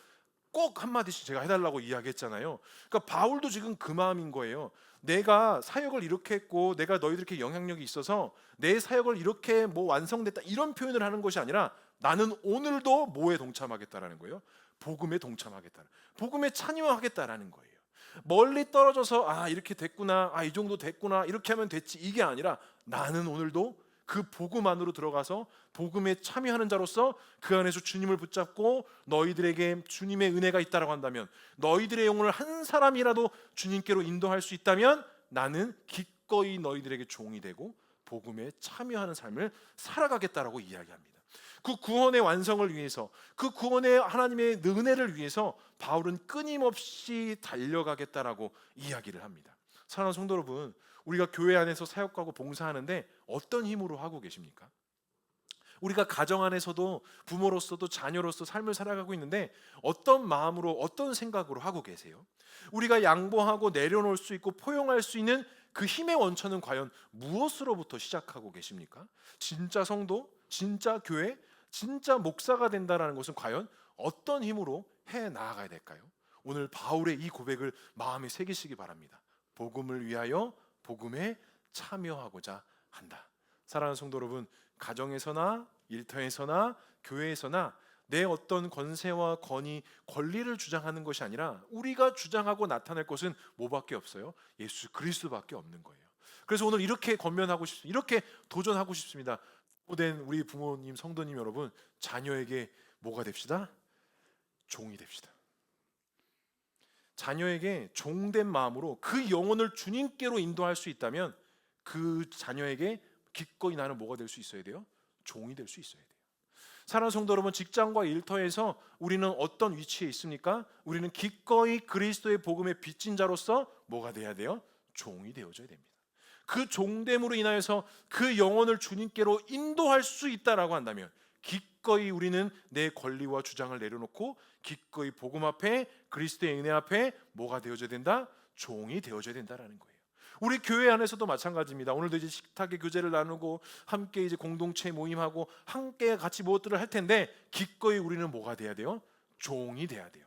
꼭 한마디씩 제가 해달라고 이야기했잖아요. 그러니까 바울도 지금 그 마음인 거예요. 내가 사역을 이렇게 했고 내가 너희들에게 영향력이 있어서 내 사역을 이렇게 뭐 완성됐다 이런 표현을 하는 것이 아니라 나는 오늘도 뭐에 동참하겠다라는 거예요. 복음에 동참하겠다. 복음에 참여하겠다라는 거예요. 멀리 떨어져서 아 이렇게 됐구나, 아 이 정도 됐구나 이렇게 하면 됐지 이게 아니라 나는 오늘도 그 복음 안으로 들어가서 복음에 참여하는 자로서 그 안에서 주님을 붙잡고 너희들에게 주님의 은혜가 있다라고 한다면, 너희들의 영혼을 한 사람이라도 주님께로 인도할 수 있다면 나는 기꺼이 너희들에게 종이 되고 복음에 참여하는 삶을 살아가겠다라고 이야기합니다. 그 구원의 완성을 위해서, 그 구원의 하나님의 은혜를 위해서 바울은 끊임없이 달려가겠다라고 이야기를 합니다. 사랑하는 성도 여러분, 우리가 교회 안에서 사역하고 봉사하는데 어떤 힘으로 하고 계십니까? 우리가 가정 안에서도 부모로서도 자녀로서 삶을 살아가고 있는데 어떤 마음으로 어떤 생각으로 하고 계세요? 우리가 양보하고 내려놓을 수 있고 포용할 수 있는 그 힘의 원천은 과연 무엇으로부터 시작하고 계십니까? 진짜 성도, 진짜 교회, 진짜 목사가 된다는 것은 과연 어떤 힘으로 해 나아가야 될까요? 오늘 바울의 이 고백을 마음에 새기시기 바랍니다. 복음을 위하여 복음에 참여하고자 한다. 사랑하는 성도 여러분, 가정에서나 일터에서나 교회에서나 내 어떤 권세와 권위, 권리를 주장하는 것이 아니라 우리가 주장하고 나타낼 것은 뭐밖에 없어요? 예수 그리스도밖에 없는 거예요. 그래서 오늘 이렇게 권면하고 싶습니다. 이렇게 도전하고 싶습니다. 된 우리 부모님, 성도님 여러분, 자녀에게 뭐가 됩시다? 종이 됩시다. 자녀에게 종된 마음으로 그 영혼을 주님께로 인도할 수 있다면 그 자녀에게 기꺼이 나는 뭐가 될 수 있어야 돼요? 종이 될 수 있어야 돼요. 사랑하는 성도 여러분, 직장과 일터에서 우리는 어떤 위치에 있습니까? 우리는 기꺼이 그리스도의 복음의 빚진 자로서 뭐가 돼야 돼요? 종이 되어줘야 됩니다. 그 종됨으로 인하여서 그 영혼을 주님께로 인도할 수 있다라고 한다면 기꺼이 우리는 내 권리와 주장을 내려놓고 기꺼이 복음 앞에, 그리스도의 은혜 앞에 뭐가 되어줘야 된다? 종이 되어줘야 된다라는 거예요. 우리 교회 안에서도 마찬가지입니다. 오늘도 이제 식탁의 교제를 나누고 함께 이제 공동체 모임하고 함께 같이 무엇들을 할 텐데 기꺼이 우리는 뭐가 돼야 돼요? 종이 돼야 돼요.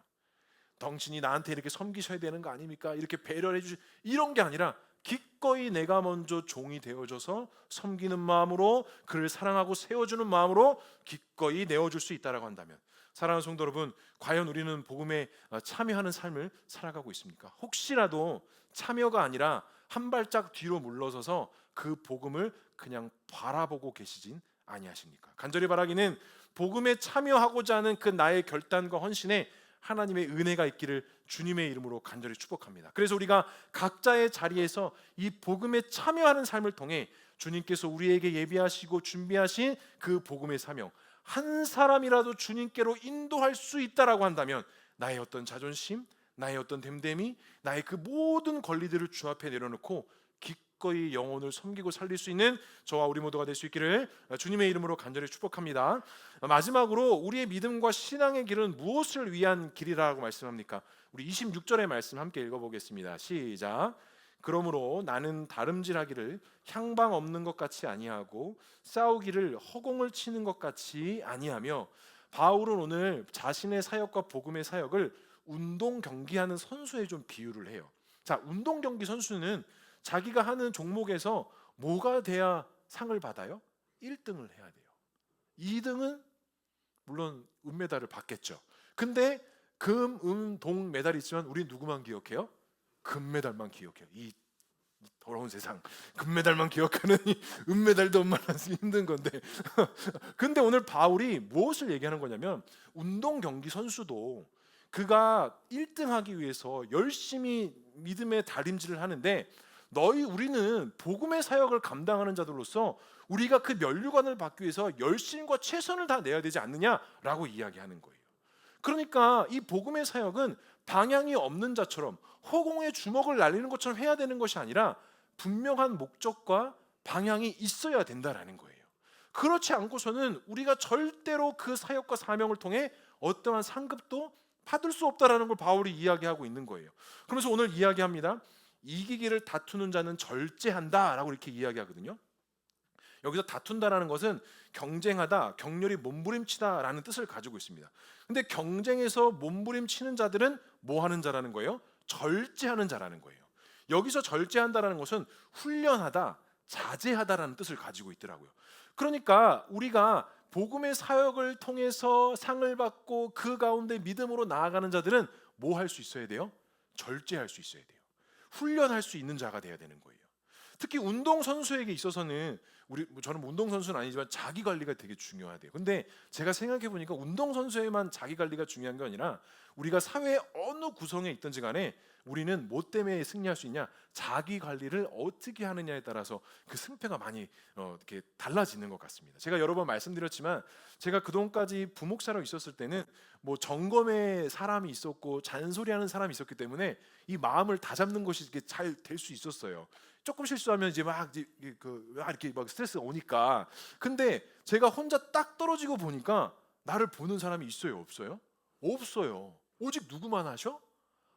당신이 나한테 이렇게 섬기셔야 되는 거 아닙니까? 이렇게 배려를 해주시 이런 게 아니라 기꺼이 내가 먼저 종이 되어줘서 섬기는 마음으로 그를 사랑하고 세워주는 마음으로 기꺼이 내어줄 수 있다라고 한다면, 사랑하는 성도 여러분, 과연 우리는 복음에 참여하는 삶을 살아가고 있습니까? 혹시라도 참여가 아니라 한 발짝 뒤로 물러서서 그 복음을 그냥 바라보고 계시진 아니하십니까? 간절히 바라기는 복음에 참여하고자 하는 그 나의 결단과 헌신에 하나님의 은혜가 있기를 주님의 이름으로 간절히 축복합니다. 그래서 우리가 각자의 자리에서 이 복음에 참여하는 삶을 통해 주님께서 우리에게 예비하시고 준비하신 그 복음의 사명, 한 사람이라도 주님께로 인도할 수 있다라고 한다면 나의 어떤 자존심, 나의 어떤 됨됨이, 나의 그 모든 권리들을 주 앞에 내려놓고 기꺼이 영혼을 섬기고 살릴 수 있는 저와 우리 모두가 될 수 있기를 주님의 이름으로 간절히 축복합니다. 마지막으로 우리의 믿음과 신앙의 길은 무엇을 위한 길이라고 말씀합니까? 우리 26절의 말씀 함께 읽어보겠습니다. 시작. 그러므로 나는 다름질하기를 향방 없는 것 같이 아니하고 싸우기를 허공을 치는 것 같이 아니하며, 바울은 오늘 자신의 사역과 복음의 사역을 운동 경기하는 선수에 좀 비유를 해요. 자, 운동 경기 선수는 자기가 하는 종목에서 뭐가 돼야 상을 받아요? 1등을 해야 돼요. 2등은 물론 은메달을 받겠죠. 근데 금, 은, 동 메달이 있지만 우리 누구만 기억해요? 금메달만 기억해요. 이 더러운 세상, 금메달만 기억하는 이 은메달도 얼마나 힘든 건데. 근데 오늘 바울이 무엇을 얘기하는 거냐면, 운동 경기 선수도 그가 1등하기 위해서 열심히 믿음의 다림질을 하는데, 우리는 복음의 사역을 감당하는 자들로서 우리가 그 면류관을 받기 위해서 열심과 최선을 다 내야 되지 않느냐라고 이야기하는 거예요. 그러니까 이 복음의 사역은 방향이 없는 자처럼 허공에 주먹을 날리는 것처럼 해야 되는 것이 아니라 분명한 목적과 방향이 있어야 된다라는 거예요. 그렇지 않고서는 우리가 절대로 그 사역과 사명을 통해 어떠한 상급도 받을 수 없다라는 걸 바울이 이야기하고 있는 거예요. 그러면서 오늘 이야기합니다. 이기기를 다투는 자는 절제한다라고 이렇게 이야기하거든요. 여기서 다툰다라는 것은 경쟁하다, 격렬히 몸부림치다라는 뜻을 가지고 있습니다. 근데 경쟁에서 몸부림치는 자들은 뭐 하는 자라는 거예요? 절제하는 자라는 거예요. 여기서 절제한다라는 것은 훈련하다, 자제하다라는 뜻을 가지고 있더라고요. 그러니까 우리가 복음의 사역을 통해서 상을 받고 그 가운데 믿음으로 나아가는 자들은 뭐 할 수 있어야 돼요? 절제할 수 있어야 돼요. 훈련할 수 있는 자가 돼야 되는 거예요. 특히 운동 선수에게 있어서는 저는 운동 선수는 아니지만 자기 관리가 되게 중요하대요. 근데 제가 생각해 보니까 운동 선수에만 자기 관리가 중요한 게 아니라 우리가 사회의 어느 구성에 있든지 간에 우리는 뭐 때문에 승리할 수 있냐? 자기 관리를 어떻게 하느냐에 따라서 그 승패가 많이 이렇게 달라지는 것 같습니다. 제가 여러 번 말씀드렸지만 제가 그동안까지 부목사로 있었을 때는 뭐 점검에 사람이 있었고 잔소리하는 사람이 있었기 때문에 이 마음을 다잡는 것이 잘 될 수 있었어요. 조금 실수하면 이제 막 이렇게 막 스트레스가 오니까. 근데 제가 혼자 딱 떨어지고 보니까 나를 보는 사람이 있어요, 없어요? 없어요. 오직 누구만 하셔?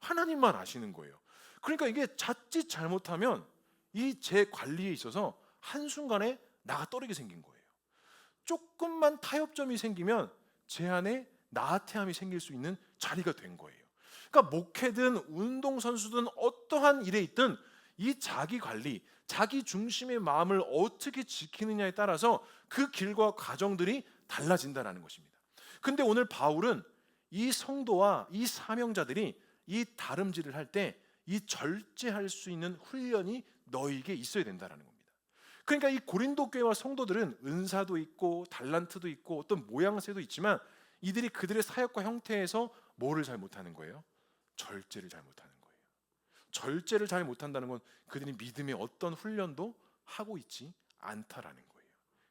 하나님만 아시는 거예요. 그러니까 이게 자칫 잘못하면 이 제 관리에 있어서 한순간에 나가 떨어지게 생긴 거예요. 조금만 타협점이 생기면 제 안에 나태함이 생길 수 있는 자리가 된 거예요. 그러니까 목회든 운동선수든 어떠한 일에 있든 이 자기 관리, 자기 중심의 마음을 어떻게 지키느냐에 따라서 그 길과 과정들이 달라진다는 것입니다. 근데 오늘 바울은 이 성도와 이 사명자들이 이 다름질을 할 때 이 절제할 수 있는 훈련이 너에게 있어야 된다는 겁니다. 그러니까 이 고린도 교회와 성도들은 은사도 있고 달란트도 있고 어떤 모양새도 있지만 이들이 그들의 사역과 형태에서 뭐를 잘 못하는 거예요? 절제를 잘 못하는 거예요. 절제를 잘 못한다는 건 그들이 믿음의 어떤 훈련도 하고 있지 않다라는 거예요.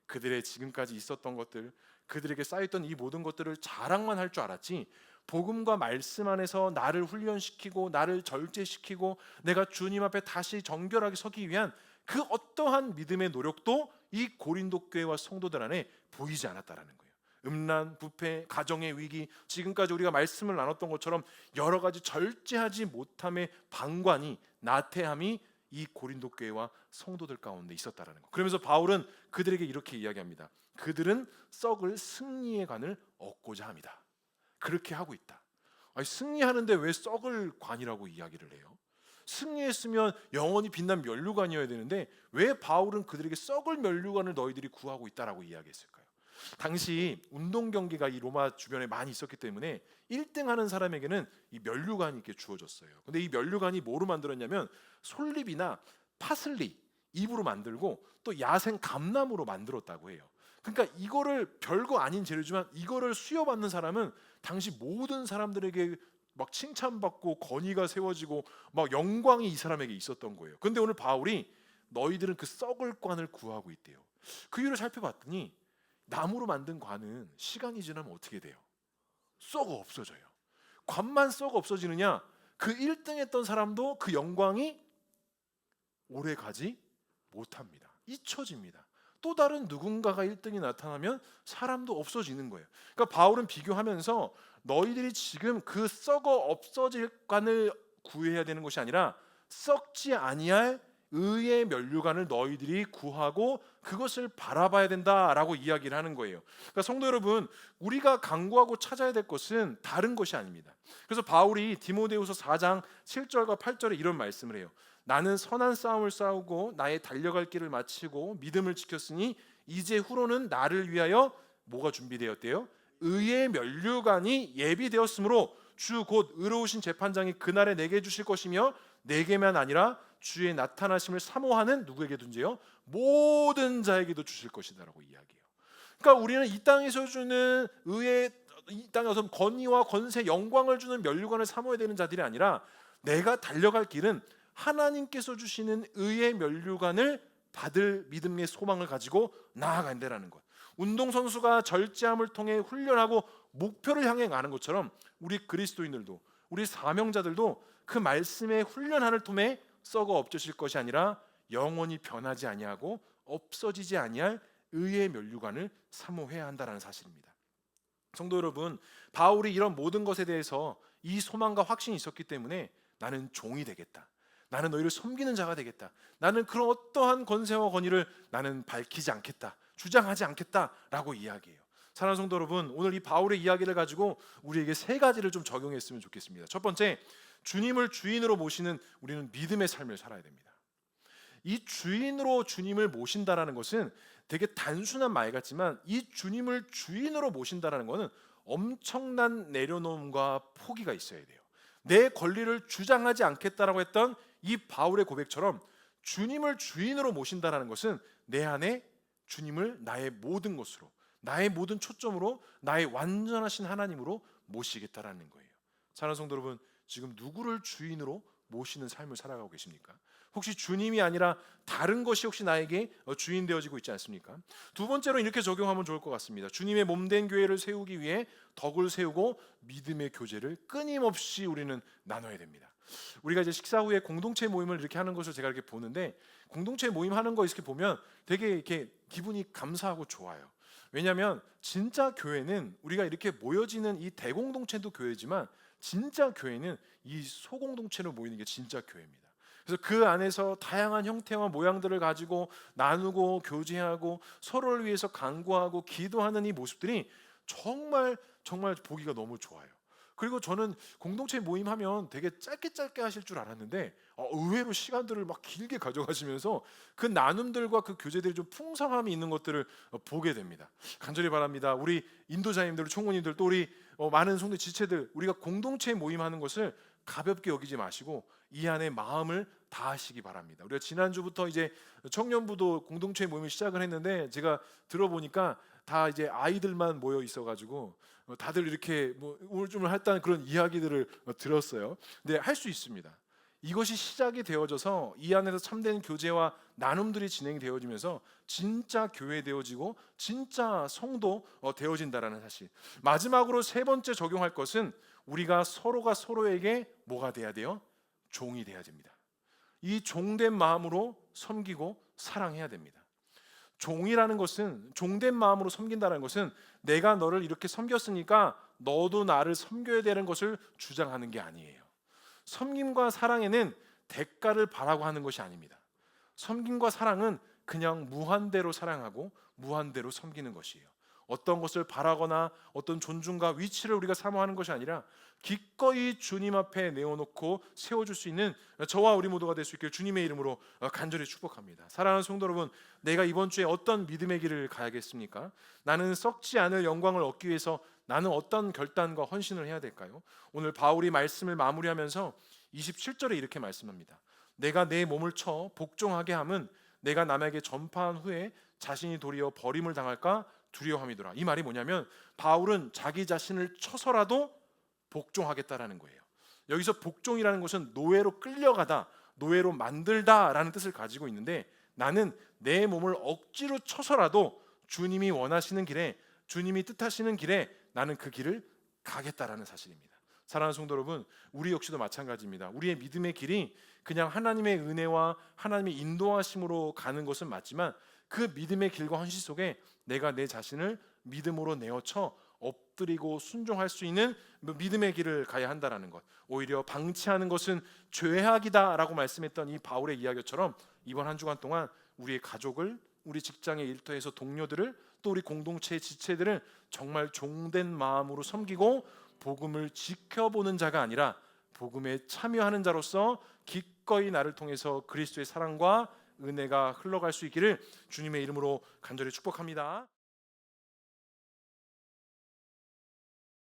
그들의 지금까지 있었던 것들, 그들에게 쌓였던 이 모든 것들을 자랑만 할 줄 알았지 복음과 말씀 안에서 나를 훈련시키고 나를 절제시키고 내가 주님 앞에 다시 정결하게 서기 위한 그 어떠한 믿음의 노력도 이 고린도 교회와 성도들 안에 보이지 않았다라는 거예요. 음란, 부패, 가정의 위기, 지금까지 우리가 말씀을 나눴던 것처럼 여러 가지 절제하지 못함의 방관이, 나태함이 이 고린도 교회와 성도들 가운데 있었다라는 거. 그러면서 바울은 그들에게 이렇게 이야기합니다. 그들은 썩을 승리의 관을 얻고자 합니다. 그렇게 하고 있다. 아니, 승리하는데 왜 썩을 관이라고 이야기를 해요? 승리했으면 영원히 빛난 면류관이어야 되는데 왜 바울은 그들에게 썩을 면류관을 너희들이 구하고 있다라고 이야기했을까요? 당시 운동 경기가 이 로마 주변에 많이 있었기 때문에 1등하는 사람에게는 이 면류관이 이렇게 주어졌어요. 근데 이 면류관이 뭐로 만들었냐면 솔잎이나 파슬리 잎으로 만들고 또 야생 감나무로 만들었다고 해요. 그러니까 이거를 별거 아닌 재료지만 이거를 수여받는 사람은 당시 모든 사람들에게 막 칭찬받고 건의가 세워지고 막 영광이 이 사람에게 있었던 거예요. 근데 오늘 바울이 너희들은 그 썩을 관을 구하고 있대요. 그 이유를 살펴봤더니 나무로 만든 관은 시간이 지나면 어떻게 돼요? 썩어 없어져요. 관만 썩어 없어지느냐? 그 1등 했던 사람도 그 영광이 오래 가지 못합니다. 잊혀집니다. 또 다른 누군가가 1등이 나타나면 사람도 없어지는 거예요. 그러니까 바울은 비교하면서 너희들이 지금 그 썩어 없어질 관을 구해야 되는 것이 아니라 썩지 아니할 의의 면류관을 너희들이 구하고 그것을 바라봐야 된다라고 이야기를 하는 거예요. 그러니까 성도 여러분, 우리가 강구하고 찾아야 될 것은 다른 것이 아닙니다. 그래서 바울이 디모데후서 4장 7절과 8절에 이런 말씀을 해요. 나는 선한 싸움을 싸우고 나의 달려갈 길을 마치고 믿음을 지켰으니 이제 후로는 나를 위하여 뭐가 준비되었대요? 의의 면류관이 예비되었으므로 주 곧 의로우신 재판장이 그날에 내게 주실 것이며 내게만 아니라 주의 나타나심을 사모하는 누구에게든지요 모든 자에게도 주실 것이다라고 이야기해요. 그러니까 우리는 이 땅에서 주는 의의, 이 땅에서 권위와 권세, 영광을 주는 면류관을 사모해야 되는 자들이 아니라 내가 달려갈 길은 하나님께서 주시는 의의 면류관을 받을 믿음의 소망을 가지고 나아간다라는 것. 운동선수가 절제함을 통해 훈련하고 목표를 향해 가는 것처럼 우리 그리스도인들도, 우리 사명자들도 그 말씀의 훈련을 통해 썩어 없어질 것이 아니라 영원히 변하지 아니하고 없어지지 아니할 의의 면류관을 사모해야 한다는 사실입니다. 성도 여러분, 바울이 이런 모든 것에 대해서 이 소망과 확신이 있었기 때문에 나는 종이 되겠다, 나는 너희를 섬기는 자가 되겠다. 나는 그런 어떠한 권세와 권위를 나는 밝히지 않겠다, 주장하지 않겠다라고 이야기해요. 사랑하는 성도 여러분, 오늘 이 바울의 이야기를 가지고 우리에게 세 가지를 좀 적용했으면 좋겠습니다. 첫 번째, 주님을 주인으로 모시는 우리는 믿음의 삶을 살아야 됩니다. 이 주인으로 주님을 모신다라는 것은 되게 단순한 말 같지만, 이 주님을 주인으로 모신다라는 것은 엄청난 내려놓음과 포기가 있어야 돼요. 내 권리를 주장하지 않겠다라고 했던 이 바울의 고백처럼 주님을 주인으로 모신다라는 것은 내 안에 주님을 나의 모든 것으로, 나의 모든 초점으로, 나의 완전하신 하나님으로 모시겠다라는 거예요. 사랑하는 성도 여러분, 지금 누구를 주인으로 모시는 삶을 살아가고 계십니까? 혹시 주님이 아니라 다른 것이 혹시 나에게 주인 되어지고 있지 않습니까? 두 번째로 이렇게 적용하면 좋을 것 같습니다. 주님의 몸된 교회를 세우기 위해 덕을 세우고 믿음의 교제를 끊임없이 우리는 나눠야 됩니다. 우리가 이제 식사 후에 공동체 모임을 이렇게 하는 것을 제가 이렇게 보는데, 공동체 모임 하는 거 이렇게 보면 되게 이렇게 기분이 감사하고 좋아요. 왜냐하면 진짜 교회는 우리가 이렇게 모여지는 이 대공동체도 교회지만, 진짜 교회는 이 소공동체로 모이는 게 진짜 교회입니다. 그래서 그 안에서 다양한 형태와 모양들을 가지고 나누고 교제하고 서로를 위해서 간구하고 기도하는 이 모습들이 정말 보기가 너무 좋아요. 그리고 저는 공동체 모임하면 되게 짧게 하실 줄 알았는데 의외로 시간들을 막 길게 가져가시면서 그 나눔들과 그 교제들이 좀 풍성함이 있는 것들을 보게 됩니다. 간절히 바랍니다. 우리 인도자님들, 총무님들, 또 우리 많은 성도 지체들, 우리가 공동체 모임하는 것을 가볍게 여기지 마시고 이 안에 마음을 다하시기 바랍니다. 우리가 지난주부터 이제 청년부도 공동체 모임을 시작을 했는데, 제가 들어보니까 다 이제 아이들만 모여 있어가지고 다들 이렇게 뭐 우물쭈물했다는 그런 이야기들을 들었어요. 근데 할 수 있습니다. 이것이 시작이 되어져서 이 안에서 참된 교제와 나눔들이 진행되어지면서 진짜 교회 되어지고 진짜 성도 되어진다라는 사실. 마지막으로 세 번째 적용할 것은 우리가 서로가 서로에게 뭐가 돼야 돼요? 종이 돼야 됩니다. 이 종된 마음으로 섬기고 사랑해야 됩니다. 종이라는 것은, 종된 마음으로 섬긴다는 것은 내가 너를 이렇게 섬겼으니까 너도 나를 섬겨야 되는 것을 주장하는 게 아니에요. 섬김과 사랑에는 대가를 바라고 하는 것이 아닙니다. 섬김과 사랑은 그냥 무한대로 사랑하고 무한대로 섬기는 것이에요. 어떤 것을 바라거나 어떤 존중과 위치를 우리가 사모하는 것이 아니라 기꺼이 주님 앞에 내어놓고 세워줄 수 있는 저와 우리 모두가 될 수 있길 주님의 이름으로 간절히 축복합니다. 사랑하는 성도 여러분, 내가 이번 주에 어떤 믿음의 길을 가야겠습니까? 나는 썩지 않을 영광을 얻기 위해서 나는 어떤 결단과 헌신을 해야 될까요? 오늘 바울이 말씀을 마무리하면서 27절에 이렇게 말씀합니다. 내가 내 몸을 쳐 복종하게 함은 내가 남에게 전파한 후에 자신이 도리어 버림을 당할까 두려워함이더라. 이 말이 뭐냐면, 바울은 자기 자신을 쳐서라도 복종하겠다라는 거예요. 여기서 복종이라는 것은 노예로 끌려가다, 노예로 만들다라는 뜻을 가지고 있는데, 나는 내 몸을 억지로 쳐서라도 주님이 원하시는 길에, 주님이 뜻하시는 길에 나는 그 길을 가겠다라는 사실입니다. 사랑하는 성도 여러분, 우리 역시도 마찬가지입니다. 우리의 믿음의 길이 그냥 하나님의 은혜와 하나님의 인도하심으로 가는 것은 맞지만, 그 믿음의 길과 헌신 속에 내가 내 자신을 믿음으로 내어쳐 엎드리고 순종할 수 있는 믿음의 길을 가야 한다는 것. 오히려 방치하는 것은 죄악이다라고 말씀했던 이 바울의 이야기처럼 이번 한 주간 동안 우리의 가족을, 우리 직장의 일터에서 동료들을, 또 우리 공동체의 지체들을 정말 종된 마음으로 섬기고 복음을 지켜보는 자가 아니라 복음에 참여하는 자로서 기꺼이 나를 통해서 그리스도의 사랑과 은혜가 흘러갈 수 있기를 주님의 이름으로 간절히 축복합니다.